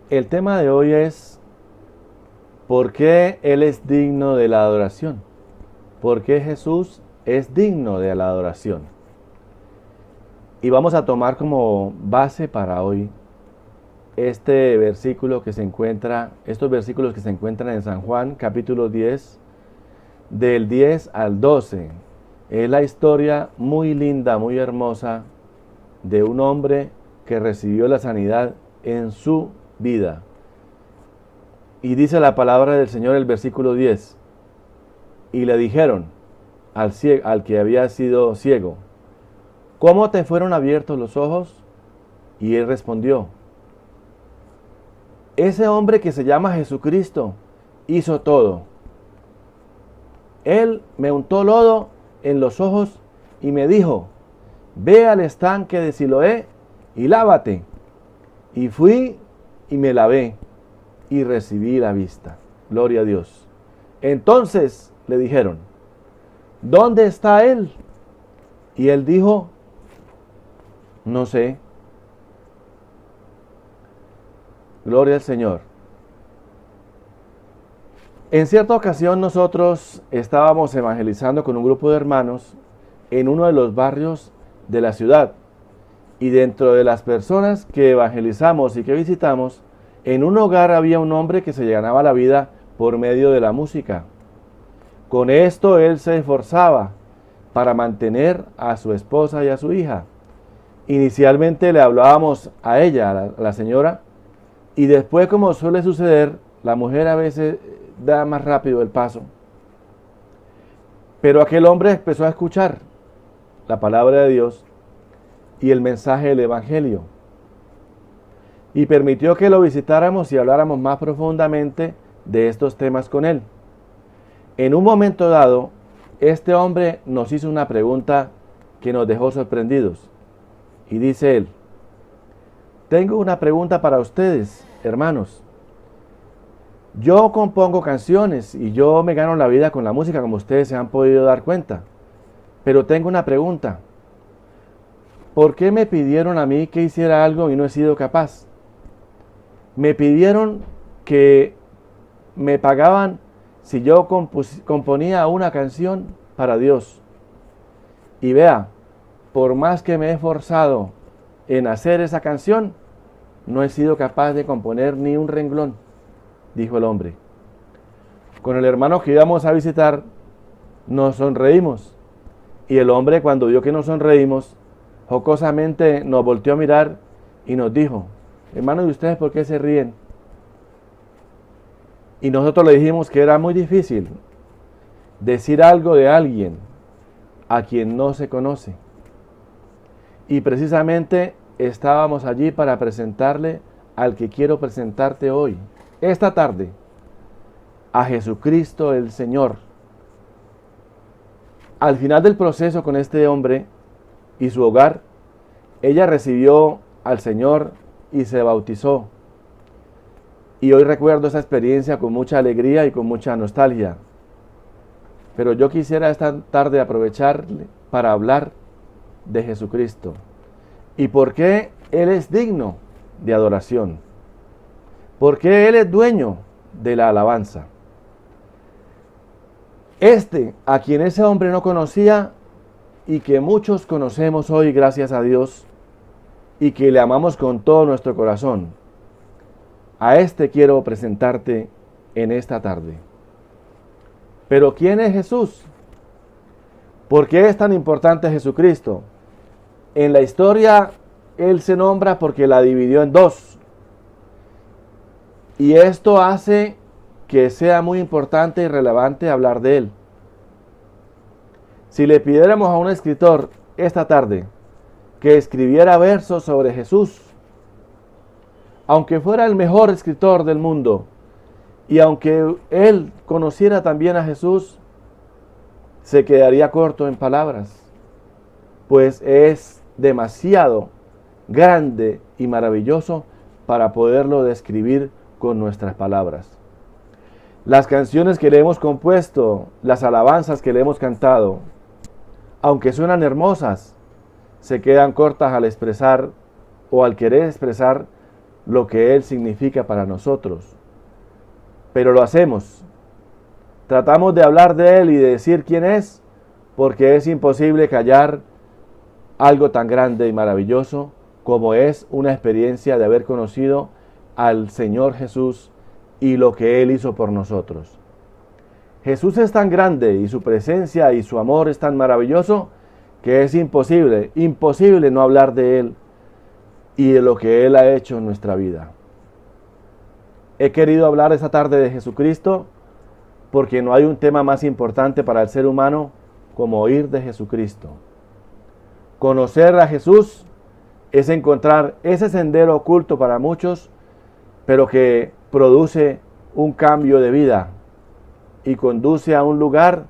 El tema de hoy es ¿por qué Él es digno de la adoración? ¿Por qué Jesús es digno de la adoración? Y vamos a tomar como base para hoy estos versículos que se encuentran en San Juan, capítulo 10, del 10 al 12. Es la historia muy linda, muy hermosa de un hombre que recibió la sanidad en su vida. Y dice la palabra del Señor, el versículo 10. Y le dijeron al que había sido ciego: ¿cómo te fueron abiertos los ojos? Y él respondió: ese hombre que se llama Jesucristo hizo todo. Él me untó lodo en los ojos y me dijo: ve al estanque de Siloé y lávate. Y fui y me lavé y recibí la vista. Gloria a Dios. Entonces le dijeron: ¿dónde está él? Y él dijo: no sé. Gloria al Señor. En cierta ocasión nosotros estábamos evangelizando con un grupo de hermanos en uno de los barrios de la ciudad. Y dentro de las personas que evangelizamos y que visitamos, en un hogar había un hombre que se ganaba la vida por medio de la música. Con esto él se esforzaba para mantener a su esposa y a su hija. Inicialmente le hablábamos a ella, a la señora, y después, como suele suceder, la mujer a veces da más rápido el paso. Pero aquel hombre empezó a escuchar la palabra de Dios y el mensaje del Evangelio, y permitió que lo visitáramos y habláramos más profundamente de estos temas con él. En un momento dado, este hombre nos hizo una pregunta que nos dejó sorprendidos. Y dice él: tengo una pregunta para ustedes, hermanos. Yo compongo canciones y yo me gano la vida con la música, como ustedes se han podido dar cuenta. Pero tengo una pregunta. ¿Por qué me pidieron a mí que hiciera algo y no he sido capaz? Me pidieron que me pagaban si yo componía una canción para Dios. Y vea, por más que me he esforzado en hacer esa canción, no he sido capaz de componer ni un renglón, dijo el hombre. Con el hermano que íbamos a visitar, nos sonreímos. Y el hombre, cuando vio que nos sonreímos, jocosamente nos volteó a mirar y nos dijo: hermano, ¿y ustedes por qué se ríen? Y nosotros le dijimos que era muy difícil decir algo de alguien a quien no se conoce. Y precisamente estábamos allí para presentarle al que quiero presentarte hoy, esta tarde, a Jesucristo el Señor. Al final del proceso con este hombre y su hogar, ella recibió al Señor y se bautizó. Y hoy recuerdo esa experiencia con mucha alegría y con mucha nostalgia. Pero yo quisiera esta tarde aprovecharle para hablar de Jesucristo y por qué Él es digno de adoración, por qué Él es dueño de la alabanza. A quien ese hombre no conocía y que muchos conocemos hoy, gracias a Dios, y que le amamos con todo nuestro corazón, a quiero presentarte en esta tarde. Pero ¿quién es Jesús? ¿Por qué es tan importante Jesucristo? En la historia Él se nombra porque la dividió en dos. Y esto hace que sea muy importante y relevante hablar de Él. Si le pidiéramos a un escritor esta tarde que escribiera versos sobre Jesús, aunque fuera el mejor escritor del mundo, y aunque él conociera también a Jesús, se quedaría corto en palabras, pues es demasiado grande y maravilloso para poderlo describir con nuestras palabras. Las canciones que le hemos compuesto, las alabanzas que le hemos cantado, aunque suenan hermosas, se quedan cortas al expresar o al querer expresar lo que Él significa para nosotros. Pero lo hacemos. Tratamos de hablar de Él y de decir quién es, porque es imposible callar algo tan grande y maravilloso como es una experiencia de haber conocido al Señor Jesús y lo que Él hizo por nosotros. Jesús es tan grande y su presencia y su amor es tan maravilloso que es imposible no hablar de Él y de lo que Él ha hecho en nuestra vida. He querido hablar esta tarde de Jesucristo porque no hay un tema más importante para el ser humano como oír de Jesucristo. Conocer a Jesús es encontrar ese sendero oculto para muchos, pero que produce un cambio de vida y conduce a un lugar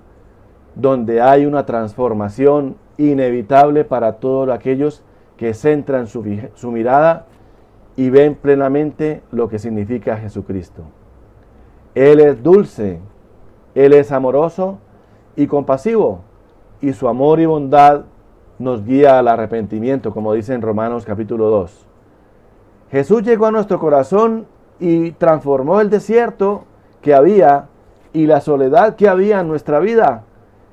donde hay una transformación inevitable para todos aquellos que centran su mirada y ven plenamente lo que significa Jesucristo. Él es dulce, Él es amoroso y compasivo, y su amor y bondad nos guía al arrepentimiento, como dice en Romanos capítulo 2. Jesús llegó a nuestro corazón y transformó el desierto que había y la soledad que había en nuestra vida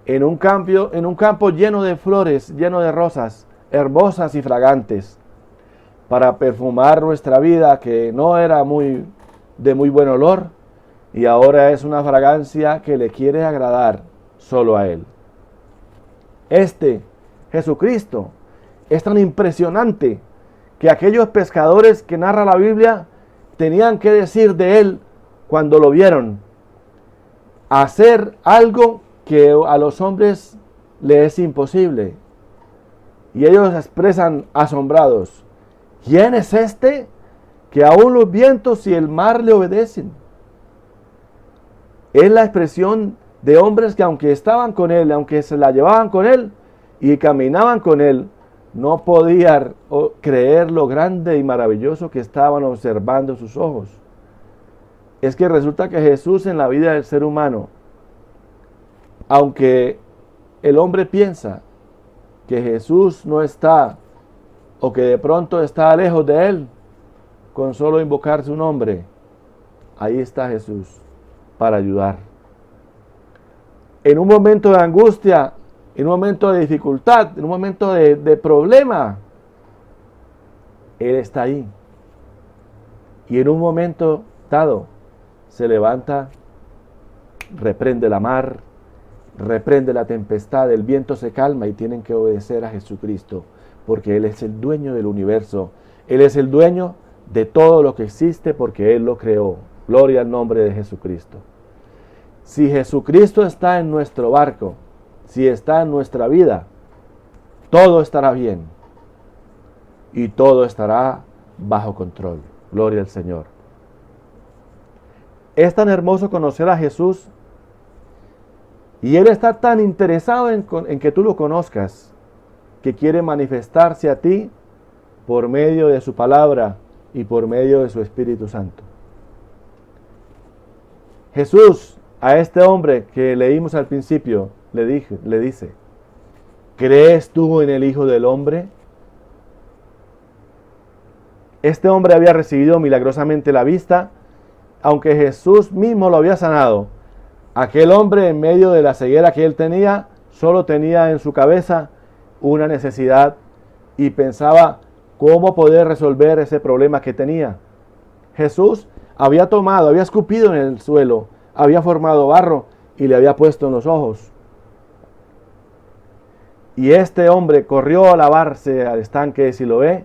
en un campo lleno de flores, lleno de rosas, hermosas y fragantes, para perfumar nuestra vida que no era de muy buen olor y ahora es una fragancia que le quiere agradar solo a Él. Jesucristo es tan impresionante que aquellos pescadores que narra la Biblia tenían que decir de Él cuando lo vieron: hacer algo que a los hombres les es imposible. Y ellos expresan asombrados: ¿quién es este que aún los vientos y el mar le obedecen? Es la expresión de hombres que aunque estaban con Él, aunque se la llevaban con Él y caminaban con Él, no podían creer lo grande y maravilloso que estaban observando sus ojos. Es que resulta que Jesús en la vida del ser humano, aunque el hombre piensa que Jesús no está o que de pronto está lejos de Él, con solo invocar su nombre, ahí está Jesús para ayudar. En un momento de angustia, en un momento de dificultad, en un momento de problema, Él está ahí. Y en un momento dado, se levanta, reprende la mar, reprende la tempestad, el viento se calma y tienen que obedecer a Jesucristo, porque Él es el dueño del universo. Él es el dueño de todo lo que existe porque Él lo creó. Gloria al nombre de Jesucristo. Si Jesucristo está en nuestro barco, si está en nuestra vida, todo estará bien y todo estará bajo control. Gloria al Señor. Es tan hermoso conocer a Jesús y Él está tan interesado en que tú lo conozcas, que quiere manifestarse a ti por medio de su palabra y por medio de su Espíritu Santo. Jesús, a este hombre que leímos al principio, le dice: ¿crees tú en el Hijo del Hombre? Este hombre había recibido milagrosamente la vista, aunque Jesús mismo lo había sanado. Aquel hombre, en medio de la ceguera que él tenía, solo tenía en su cabeza una necesidad y pensaba cómo poder resolver ese problema que tenía. Jesús había escupido en el suelo, había formado barro y le había puesto en los ojos. Y este hombre corrió a lavarse al estanque de Siloé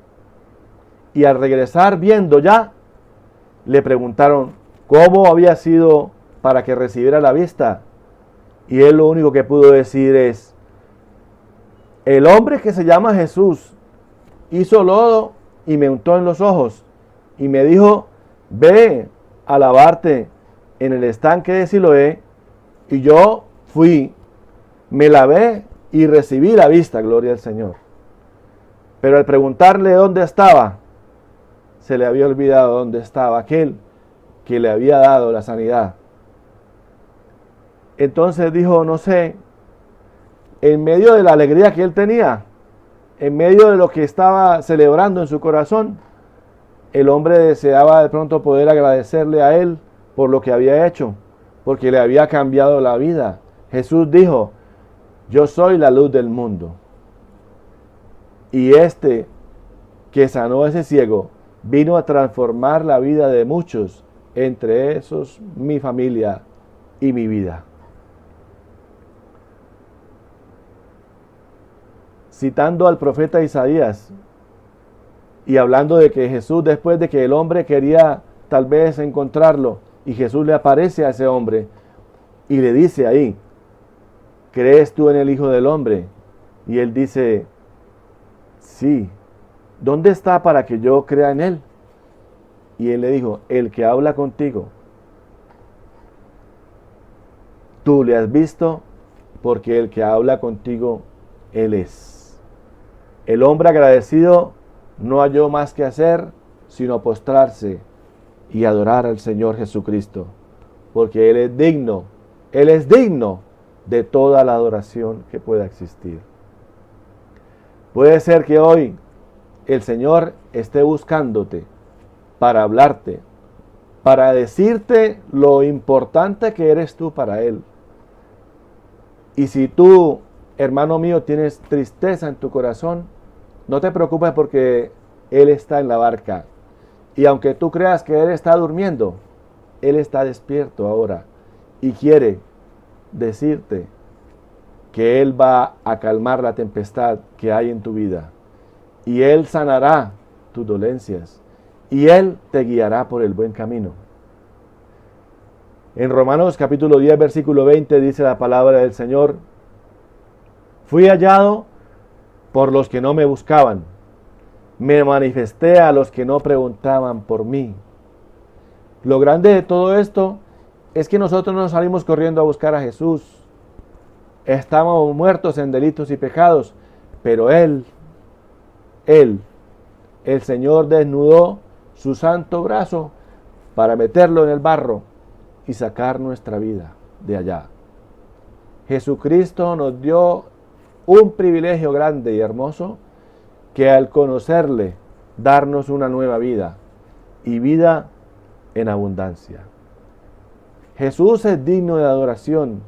y al regresar viendo ya, le preguntaron cómo había sido para que recibiera la vista. Y él lo único que pudo decir es: el hombre que se llama Jesús hizo lodo y me untó en los ojos y me dijo: ve a lavarte en el estanque de Siloé. Y yo fui, me lavé y recibí la vista, gloria al Señor. Pero al preguntarle dónde estaba, se le había olvidado dónde estaba aquel que le había dado la sanidad. Entonces dijo: no sé, en medio de la alegría que él tenía, en medio de lo que estaba celebrando en su corazón, el hombre deseaba de pronto poder agradecerle a él por lo que había hecho, porque le había cambiado la vida. Jesús dijo: yo soy la luz del mundo. Y este que sanó a ese ciego vino a transformar la vida de muchos, entre esos mi familia y mi vida. Citando al profeta Isaías y hablando de que Jesús, después de que el hombre quería tal vez encontrarlo, y Jesús le aparece a ese hombre y le dice ahí: ¿crees tú en el Hijo del Hombre? Y él dice: sí. ¿Dónde está para que yo crea en él? Y él le dijo: el que habla contigo, tú le has visto, porque el que habla contigo, él es. El hombre agradecido no halló más que hacer sino postrarse y adorar al Señor Jesucristo, porque Él es digno de toda la adoración que pueda existir. Puede ser que hoy el Señor esté buscándote para hablarte, para decirte lo importante que eres tú para Él. Y si tú, hermano mío, tienes tristeza en tu corazón, no te preocupes, porque Él está en la barca. Y aunque tú creas que Él está durmiendo, Él está despierto ahora y quiere decirte que Él va a calmar la tempestad que hay en tu vida. Y Él sanará tus dolencias. Y Él te guiará por el buen camino. En Romanos capítulo 10, versículo 20 dice la palabra del Señor: fui hallado por los que no me buscaban, me manifesté a los que no preguntaban por mí. Lo grande de todo esto es que nosotros no salimos corriendo a buscar a Jesús. Estamos muertos en delitos y pecados, pero Él, el Señor, desnudó su santo brazo para meterlo en el barro y sacar nuestra vida de allá. Jesucristo nos dio un privilegio grande y hermoso, que al conocerle, darnos una nueva vida, y vida en abundancia. Jesús es digno de adoración.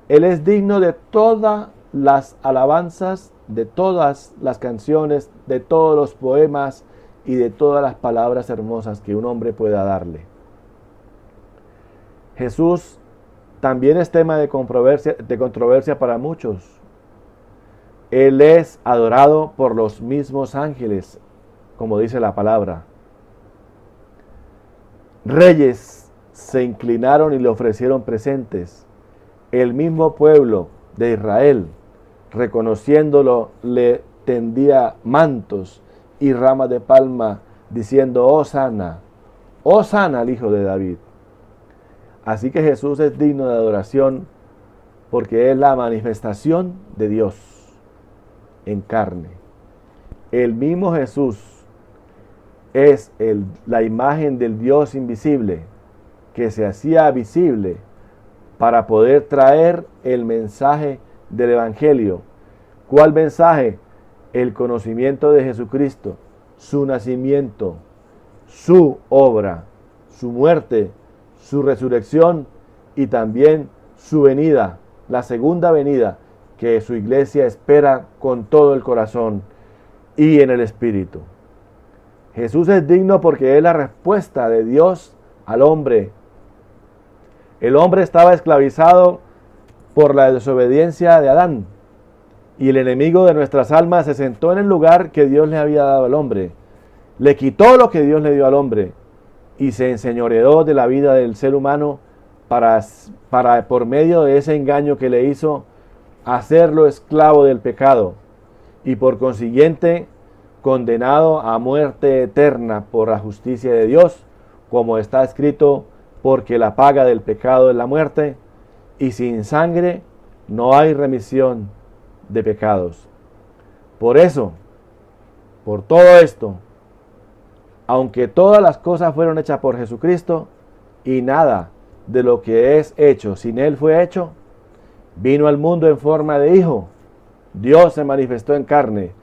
Él es digno de todas las alabanzas, de todas las canciones, de todos los poemas y de todas las palabras hermosas que un hombre pueda darle. Jesús también es tema de controversia para muchos. Él es adorado por los mismos ángeles, como dice la palabra. Reyes se inclinaron y le ofrecieron presentes. El mismo pueblo de Israel, reconociéndolo, le tendía mantos y ramas de palma, diciendo: Hosana, Hosana al Hijo de David. Así que Jesús es digno de adoración, porque es la manifestación de Dios en carne. El mismo Jesús es la imagen del Dios invisible, que se hacía visible para poder traer el mensaje del Evangelio. ¿Cuál mensaje? El conocimiento de Jesucristo, su nacimiento, su obra, su muerte, su resurrección y también su venida, la segunda venida, que su iglesia espera con todo el corazón y en el espíritu. Jesús es digno porque es la respuesta de Dios al hombre. El hombre estaba esclavizado por la desobediencia de Adán, y el enemigo de nuestras almas se sentó en el lugar que Dios le había dado al hombre. Le quitó lo que Dios le dio al hombre y se enseñoreó de la vida del ser humano para por medio de ese engaño que le hizo, hacerlo esclavo del pecado y por consiguiente condenado a muerte eterna por la justicia de Dios, como está escrito: porque la paga del pecado es la muerte, y sin sangre no hay remisión de pecados. Por eso, por todo esto, aunque todas las cosas fueron hechas por Jesucristo, y nada de lo que es hecho sin Él fue hecho, vino al mundo en forma de Hijo. Dios se manifestó en carne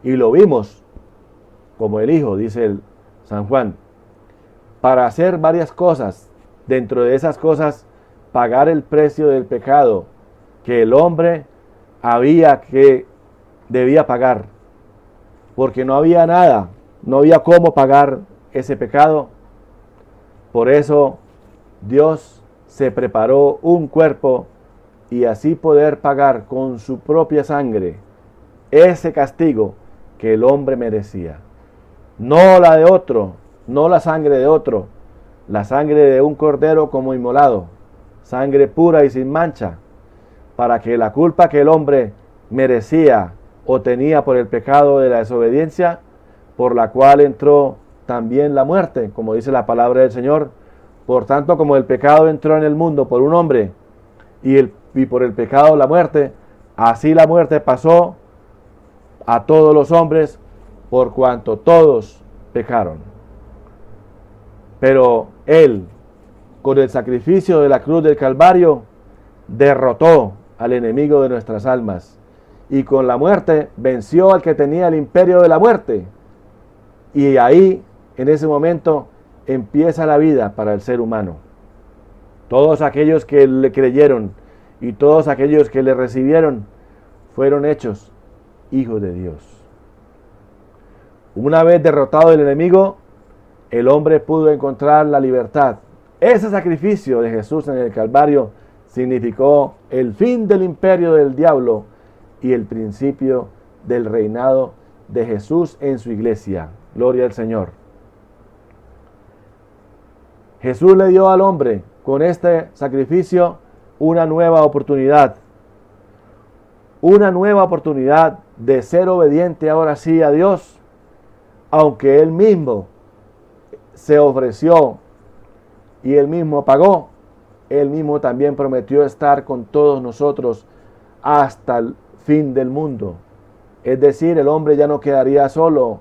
y lo vimos como el Hijo, dice el San Juan, para hacer varias cosas. Dentro de esas cosas, pagar el precio del pecado que el hombre debía pagar. Porque no había nada, no había cómo pagar ese pecado. Por eso Dios se preparó un cuerpo y así poder pagar con su propia sangre ese castigo que el hombre merecía. No la de otro, no la sangre de otro, la sangre de un cordero como inmolado, sangre pura y sin mancha, para que la culpa que el hombre merecía o tenía por el pecado de la desobediencia, por la cual entró también la muerte, como dice la palabra del Señor. Por tanto, como el pecado entró en el mundo por un hombre y por el pecado la muerte, así la muerte pasó a todos los hombres por cuanto todos pecaron. Pero Él, con el sacrificio de la cruz del Calvario, derrotó al enemigo de nuestras almas y con la muerte venció al que tenía el imperio de la muerte. Y ahí, en ese momento, empieza la vida para el ser humano. Todos aquellos que le creyeron y todos aquellos que le recibieron fueron hechos hijos de Dios. Una vez derrotado el enemigo, el hombre pudo encontrar la libertad. Ese sacrificio de Jesús en el Calvario significó el fin del imperio del diablo y el principio del reinado de Jesús en su iglesia. Gloria al Señor. Jesús le dio al hombre con este sacrificio una nueva oportunidad. Una nueva oportunidad de ser obediente ahora sí a Dios, aunque Él mismo se ofreció y Él mismo pagó. Él mismo también prometió estar con todos nosotros hasta el fin del mundo. Es decir, el hombre ya no quedaría solo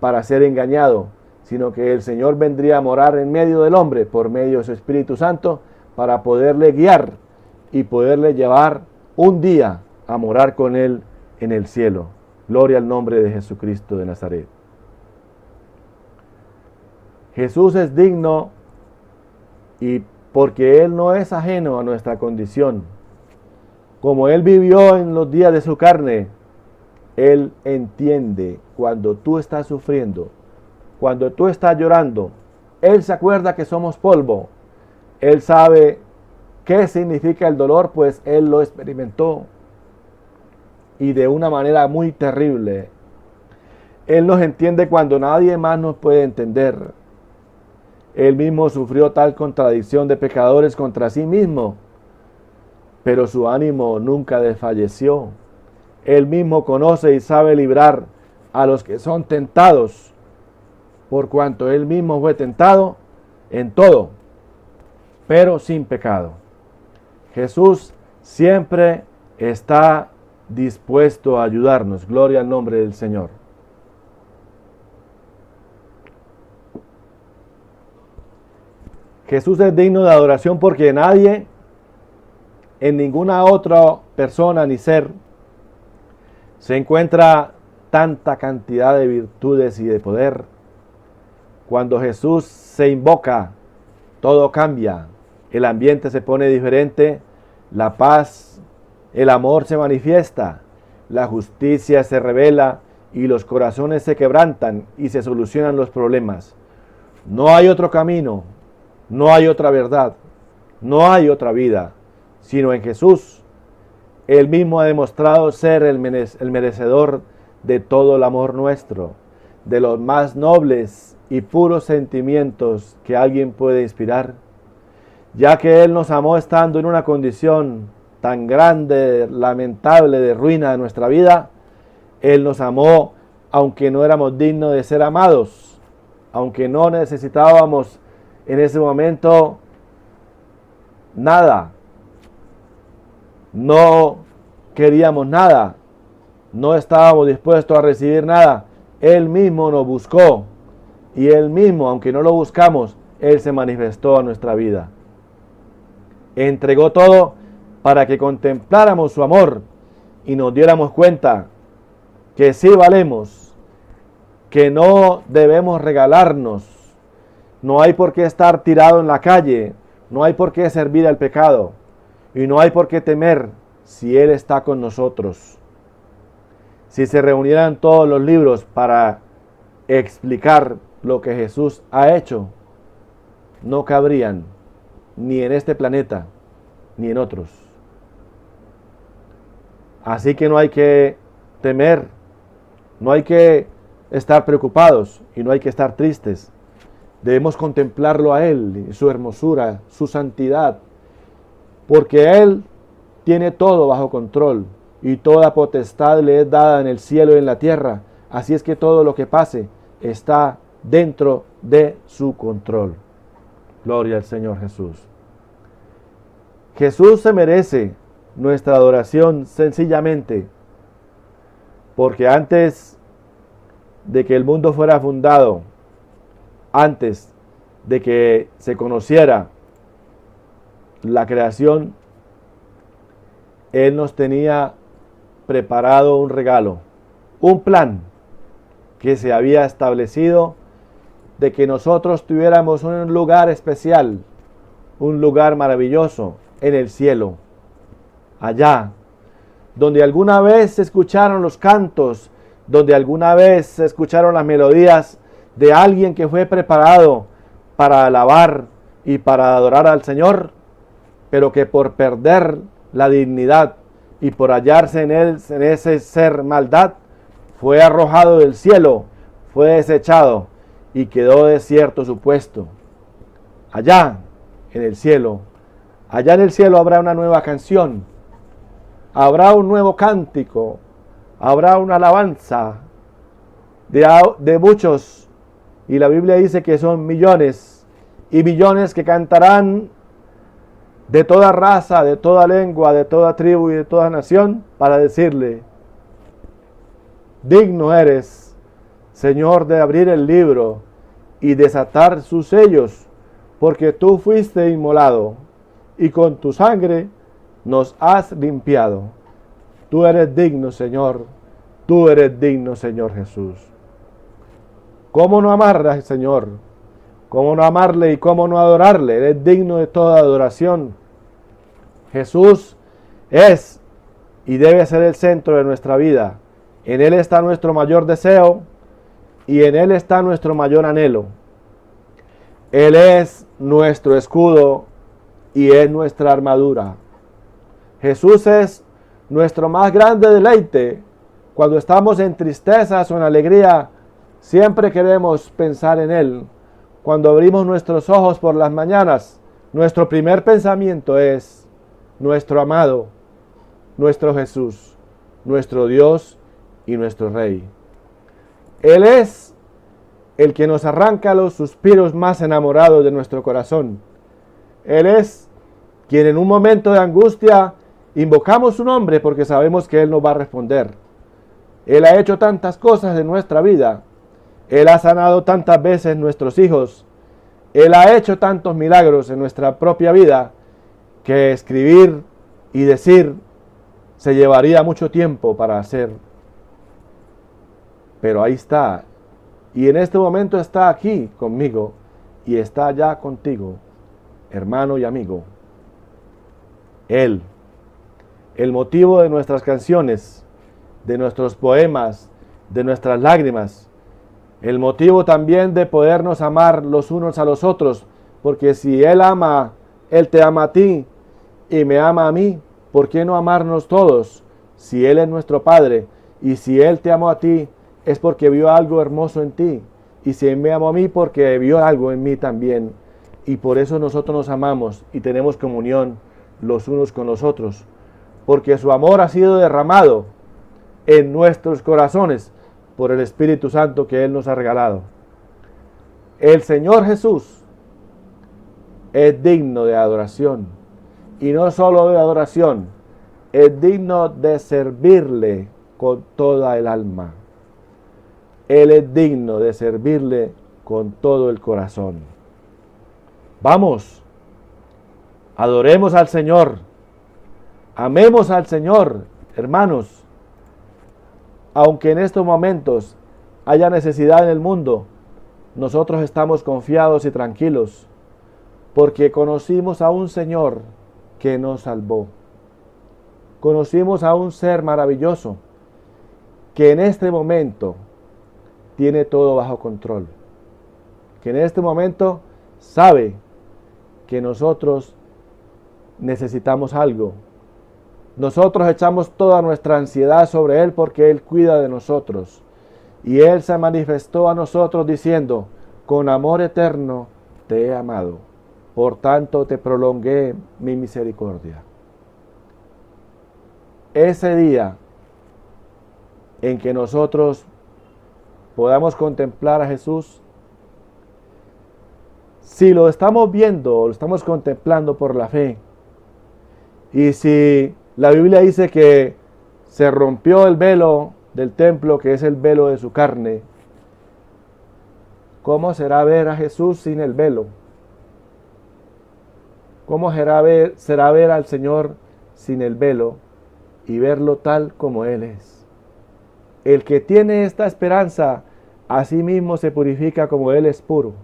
para ser engañado, sino que el Señor vendría a morar en medio del hombre por medio de su Espíritu Santo para poderle guiar y poderle llevar un día a morar con Él en el cielo. Gloria al nombre de Jesucristo de Nazaret. Jesús es digno y porque Él no es ajeno a nuestra condición. Como Él vivió en los días de su carne, Él entiende cuando tú estás sufriendo, cuando tú estás llorando. Él se acuerda que somos polvo. Él sabe qué significa el dolor, pues Él lo experimentó y de una manera muy terrible. Él nos entiende cuando nadie más nos puede entender. Él mismo sufrió tal contradicción de pecadores contra sí mismo, pero su ánimo nunca desfalleció. Él mismo conoce y sabe librar a los que son tentados, por cuanto Él mismo fue tentado en todo, pero sin pecado. Jesús siempre está dispuesto a ayudarnos. Gloria al nombre del Señor. Jesús es digno de adoración porque nadie, en ninguna otra persona ni ser, se encuentra tanta cantidad de virtudes y de poder. Cuando Jesús se invoca, todo cambia. El ambiente se pone diferente, la paz, el amor se manifiesta, la justicia se revela y los corazones se quebrantan y se solucionan los problemas. No hay otro camino, no hay otra verdad, no hay otra vida, sino en Jesús. Él mismo ha demostrado ser el merecedor de todo el amor nuestro, de los más nobles y puros sentimientos que alguien puede inspirar, ya que Él nos amó estando en una condición tan grande, lamentable, de ruina de nuestra vida. Él nos amó aunque no éramos dignos de ser amados, aunque no necesitábamos en ese momento nada, no queríamos nada, no estábamos dispuestos a recibir nada. Él mismo nos buscó y Él mismo, aunque no lo buscamos, Él se manifestó a nuestra vida. Entregó todo para que contempláramos su amor y nos diéramos cuenta que sí valemos, que no debemos regalarnos. No hay por qué estar tirado en la calle, no hay por qué servir al pecado y no hay por qué temer si Él está con nosotros. Si se reunieran todos los libros para explicar lo que Jesús ha hecho, no cabrían ni en este planeta ni en otros. Así que no hay que temer, no hay que estar preocupados y no hay que estar tristes. Debemos contemplarlo a Él, su hermosura, su santidad, porque Él tiene todo bajo control y toda potestad le es dada en el cielo y en la tierra. Así es que todo lo que pase está dentro de su control. Gloria al Señor Jesús. Jesús se merece nuestra adoración sencillamente porque antes de que el mundo fuera fundado, antes de que se conociera la creación, Él nos tenía preparado un regalo, un plan que se había establecido de que nosotros tuviéramos un lugar especial, un lugar maravilloso en el cielo, allá donde alguna vez se escucharon los cantos, donde alguna vez se escucharon las melodías de alguien que fue preparado para alabar y para adorar al Señor, pero que por perder la dignidad y por hallarse en él, en ese ser maldad, fue arrojado del cielo, fue desechado y quedó desierto su puesto. Allá en el cielo habrá una nueva canción, habrá un nuevo cántico, habrá una alabanza de muchos, y la Biblia dice que son millones y millones que cantarán de toda raza, de toda lengua, de toda tribu y de toda nación, para decirle: digno eres, Señor, de abrir el libro y desatar sus sellos, porque tú fuiste inmolado y con tu sangre nos has limpiado. Tú eres digno, Señor, tú eres digno, Señor Jesús. ¿Cómo no amarle al Señor? ¿Cómo no amarle y cómo no adorarle? Él es digno de toda adoración. Jesús es y debe ser el centro de nuestra vida. En Él está nuestro mayor deseo y en Él está nuestro mayor anhelo. Él es nuestro escudo y es nuestra armadura. Jesús es nuestro más grande deleite. Cuando estamos en tristezas o en alegría, siempre queremos pensar en Él. Cuando abrimos nuestros ojos por las mañanas, nuestro primer pensamiento es nuestro amado, nuestro Jesús, nuestro Dios y nuestro Rey. Él es el que nos arranca los suspiros más enamorados de nuestro corazón. Él es quien en un momento de angustia invocamos su nombre porque sabemos que Él nos va a responder. Él ha hecho tantas cosas en nuestra vida. Él ha sanado tantas veces nuestros hijos. Él ha hecho tantos milagros en nuestra propia vida que escribir y decir se llevaría mucho tiempo para hacer. Pero ahí está. Y en este momento está aquí conmigo y está allá contigo, hermano y amigo. Él, el motivo de nuestras canciones, de nuestros poemas, de nuestras lágrimas, el motivo también de podernos amar los unos a los otros, porque si Él ama, Él te ama a ti y me ama a mí, ¿por qué no amarnos todos? Si Él es nuestro Padre y si Él te amó a ti, es porque vio algo hermoso en ti, y si Él me amó a mí, porque vio algo en mí también, y por eso nosotros nos amamos y tenemos comunión los unos con los otros, porque su amor ha sido derramado en nuestros corazones por el Espíritu Santo que Él nos ha regalado. El Señor Jesús es digno de adoración, y no solo de adoración, es digno de servirle con toda el alma. Él es digno de servirle con todo el corazón. Vamos, adoremos al Señor, amemos al Señor, hermanos, aunque en estos momentos haya necesidad en el mundo, nosotros estamos confiados y tranquilos, porque conocimos a un Señor que nos salvó. Conocimos a un ser maravilloso que en este momento tiene todo bajo control, que en este momento sabe que nosotros necesitamos algo. Nosotros echamos toda nuestra ansiedad sobre Él porque Él cuida de nosotros. Y Él se manifestó a nosotros diciendo: con amor eterno te he amado, por tanto te prolongué mi misericordia. Ese día en que nosotros podamos contemplar a Jesús, si lo estamos viendo o lo estamos contemplando por la fe, y si la Biblia dice que se rompió el velo del templo, que es el velo de su carne, ¿cómo será ver a Jesús sin el velo? ¿Cómo será ver al Señor sin el velo y verlo tal como Él es? El que tiene esta esperanza, a sí mismo se purifica como Él es puro.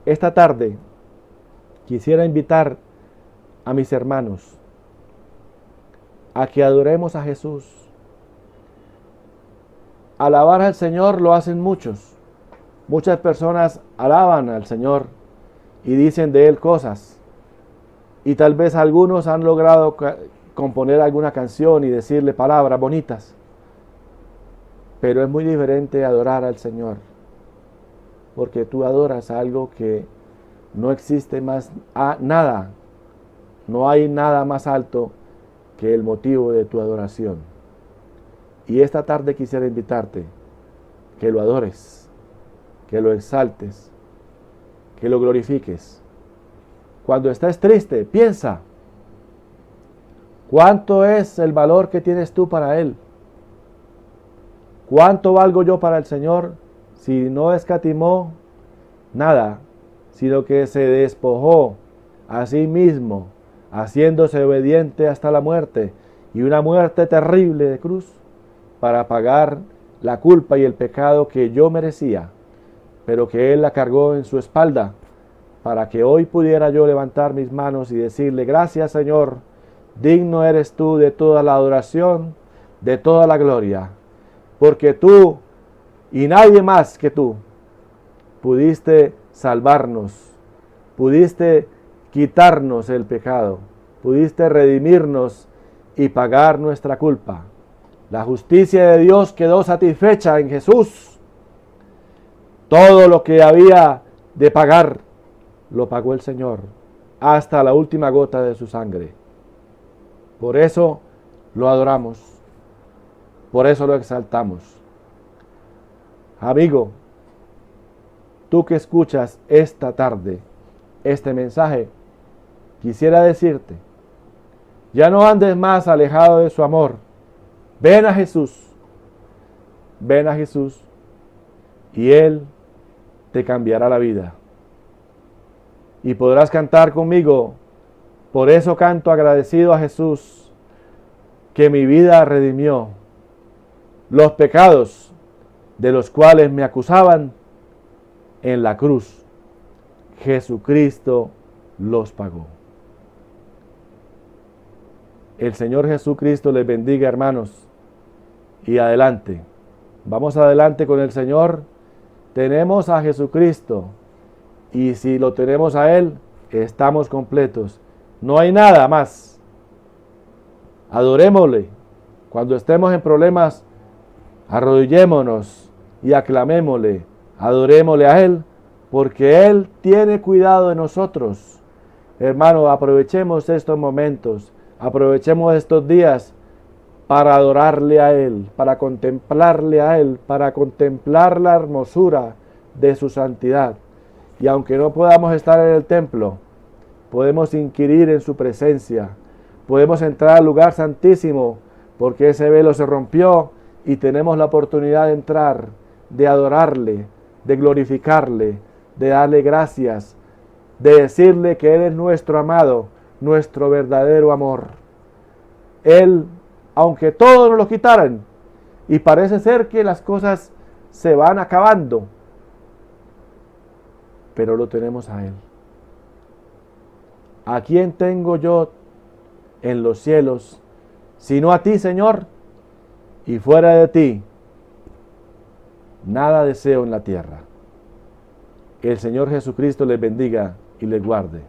Esta tarde quisiera invitar a mis hermanos a que adoremos a Jesús. Alabar al Señor lo hacen muchos. Muchas personas alaban al Señor y dicen de Él cosas. Y tal vez algunos han logrado componer alguna canción y decirle palabras bonitas. Pero es muy diferente adorar al Señor, porque tú adoras algo que no existe más nada. No hay nada más alto que el motivo de tu adoración. Y esta tarde quisiera invitarte que lo adores, que lo exaltes, que lo glorifiques. Cuando estés triste, piensa: ¿cuánto es el valor que tienes tú para Él? ¿Cuánto valgo yo para el Señor si no escatimó nada, sino que se despojó a sí mismo, haciéndose obediente hasta la muerte, y una muerte terrible de cruz, para pagar la culpa y el pecado que yo merecía, pero que Él la cargó en su espalda, para que hoy pudiera yo levantar mis manos y decirle: gracias, Señor, digno eres tú de toda la adoración, de toda la gloria, porque tú y nadie más que tú pudiste salvarnos, pudiste quitarnos el pecado, pudiste redimirnos y pagar nuestra culpa. La justicia de Dios quedó satisfecha en Jesús. Todo lo que había de pagar, lo pagó el Señor, hasta la última gota de su sangre. Por eso lo adoramos, por eso lo exaltamos. Amigo, tú que escuchas esta tarde este mensaje, quisiera decirte: ya no andes más alejado de su amor. Ven a Jesús, y Él te cambiará la vida. Y podrás cantar conmigo: por eso canto agradecido a Jesús, que mi vida redimió. Los pecados de los cuales me acusaban, en la cruz Jesucristo los pagó. El Señor Jesucristo les bendiga, hermanos. Y adelante, vamos adelante con el Señor. Tenemos a Jesucristo, y si lo tenemos a Él, estamos completos. No hay nada más. Adorémosle. Cuando estemos en problemas, arrodillémonos y aclamémosle. Adorémosle a Él, porque Él tiene cuidado de nosotros. Hermano, aprovechemos estos momentos, aprovechemos estos días para adorarle a Él, para contemplarle a Él, para contemplar la hermosura de su santidad. Y aunque no podamos estar en el templo, podemos inquirir en su presencia, podemos entrar al lugar santísimo, porque ese velo se rompió y tenemos la oportunidad de entrar, de adorarle, de glorificarle, de darle gracias, de decirle que Él es nuestro amado, nuestro verdadero amor. Él, aunque todos nos lo quitaran, y parece ser que las cosas se van acabando, pero lo tenemos a Él. ¿A quién tengo yo en los cielos, sino a ti, Señor? Y fuera de ti, nada deseo en la tierra. Que el Señor Jesucristo les bendiga y les guarde.